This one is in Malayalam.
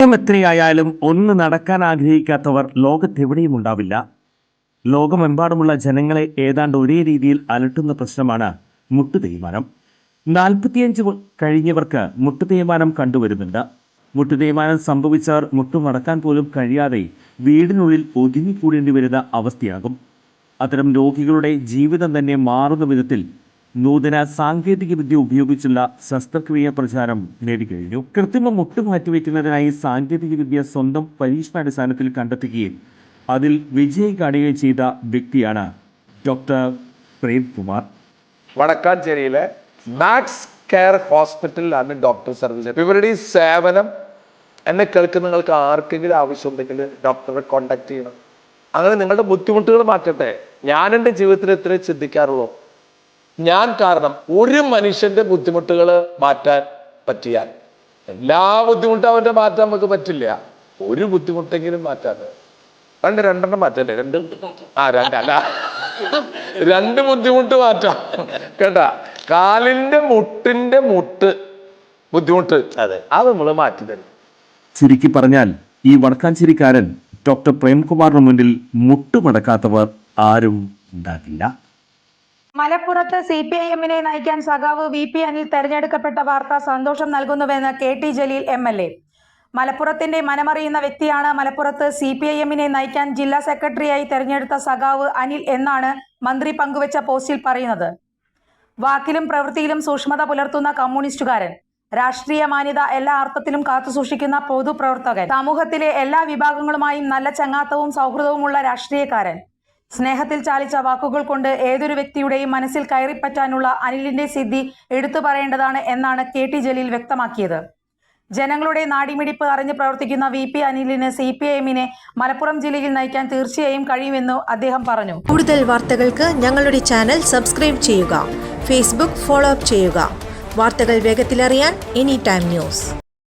എത്രയായാലും ഒന്ന് നടക്കാൻ ആഗ്രഹിക്കാത്തവർ ലോകത്തെവിടെയും ഉണ്ടാവില്ല. ലോകമെമ്പാടുമുള്ള ജനങ്ങളെ ഏതാണ്ട് ഒരേ രീതിയിൽ അലട്ടുന്ന പ്രശ്നമാണ് മുട്ടുതേയ്മാനം. 45 കഴിഞ്ഞവർക്ക് മുട്ടുതേയ്മാനം കണ്ടുവരുന്നുണ്ട്. മുട്ടുതേയ്മാനം സംഭവിച്ചവർ മുട്ടുമടക്കാൻ പോലും കഴിയാതെ വീടിനുള്ളിൽ ഒതുങ്ങിക്കൂടേണ്ടി വരുന്ന അവസ്ഥയാകും. അത്തരം രോഗികളുടെ ജീവിതം തന്നെ മാറുന്ന വിധത്തിൽ നൂതന സാങ്കേതിക വിദ്യ ഉപയോഗിച്ചുള്ള ശസ്ത്രക്രിയ പ്രചാരം നേടിക്കഴിഞ്ഞു. കൃത്രിമ മുട്ട് മാറ്റിവെക്കുന്നതിനായി സാങ്കേതിക വിദ്യ സ്വന്തം പരീക്ഷണാടിസ്ഥാനത്തിൽ കണ്ടെത്തുകയും അതിൽ വിജയം കാണുകയും ചെയ്ത വ്യക്തിയാണ് ഡോക്ടർ പ്രേംകുമാർ. വടക്കാഞ്ചേരിയിലെ മാക്സ് കെയർ ഹോസ്പിറ്റലിലാണ് ഡോക്ടർ സർവീസ്. ഇവരുടെ ഈ സേവനം എന്നെ കേൾക്കുന്ന നിങ്ങൾക്ക് ആർക്കെങ്കിലും ആവശ്യമുണ്ടെങ്കിൽ ഡോക്ടറെ കോണ്ടാക്ട് ചെയ്യണം. അങ്ങനെ നിങ്ങളുടെ ബുദ്ധിമുട്ടുകൾ മാറ്റട്ടെ. ഞാൻ എൻ്റെ ജീവിതത്തിൽ എത്ര ചിന്തിക്കാറുള്ളൂ, ഞാൻ കാരണം ഒരു മനുഷ്യന്റെ ബുദ്ധിമുട്ടുകൾ മാറ്റാൻ പറ്റിയാൽ, എല്ലാ ബുദ്ധിമുട്ടും അവന്റെ മാറ്റാൻ നമുക്ക് പറ്റില്ല, ഒരു ബുദ്ധിമുട്ടെങ്കിലും മാറ്റാതെ രണ്ടെണ്ണം മാറ്റല്ലേ, രണ്ട് ബുദ്ധിമുട്ട് മാറ്റാം കേട്ടാ. കാലിന്റെ മുട്ടിന്റെ ബുദ്ധിമുട്ട് അത് നമ്മൾ മാറ്റി തരും. ചുരുക്കി പറഞ്ഞാൽ ഈ വടക്കാഞ്ചേരിക്കാരൻ ഡോക്ടർ പ്രേംകുമാറിന് മുന്നിൽ മുട്ടുമടക്കാത്തവർ ആരും ഉണ്ടാകില്ല. മലപ്പുറത്ത് CPIM-നെ നയിക്കാൻ സഖാവ് VP അനിൽ തെരഞ്ഞെടുക്കപ്പെട്ട വാർത്ത സന്തോഷം നൽകുന്നുവെന്ന് KT ജലീൽ MLA. മലപ്പുറത്തിന്റെ മനമറിയുന്ന വ്യക്തിയാണ് മലപ്പുറത്ത് CPIM-നെ നയിക്കാൻ ജില്ലാ സെക്രട്ടറിയായി തെരഞ്ഞെടുത്ത സഖാവ് അനിൽ എന്നാണ് മന്ത്രി പങ്കുവച്ച പോസ്റ്റിൽ പറയുന്നത്. വാക്കിലും പ്രവൃത്തിയിലും സൂക്ഷ്മത പുലർത്തുന്ന കമ്മ്യൂണിസ്റ്റുകാരൻ, രാഷ്ട്രീയ മാന്യത എല്ലാ അർത്ഥത്തിലും കാത്തുസൂക്ഷിക്കുന്ന പൊതുപ്രവർത്തകൻ, സമൂഹത്തിലെ എല്ലാ വിഭാഗങ്ങളുമായും നല്ല ചങ്ങാത്തവും സൗഹൃദവുമുള്ള രാഷ്ട്രീയക്കാരൻ, സ്നേഹത്തിൽ ചാലിച്ച വാക്കുകൾ കൊണ്ട് ഏതൊരു വ്യക്തിയുടെയും മനസ്സിൽ കയറിപ്പറ്റാനുള്ള അനിലിന്റെ സിദ്ധി എടുത്തു പറയേണ്ടതാണ് എന്നാണ് KT ജലീൽ വ്യക്തമാക്കിയത്. ജനങ്ങളുടെ നാടിമിടിപ്പ് അറിഞ്ഞ് പ്രവർത്തിക്കുന്ന VP അനിലിന് CPIM-നെ മലപ്പുറം ജില്ലയിൽ നയിക്കാൻ തീർച്ചയായും കഴിയുമെന്ന് അദ്ദേഹം പറഞ്ഞു. കൂടുതൽ വാർത്തകൾക്ക് ഞങ്ങളുടെ ചാനൽ സബ്സ്ക്രൈബ് ചെയ്യുക, Facebook ഫോളോ അപ്പ് ചെയ്യുക. വാർത്തകൾ വേഗത്തിലറിയാൻ Anytime News.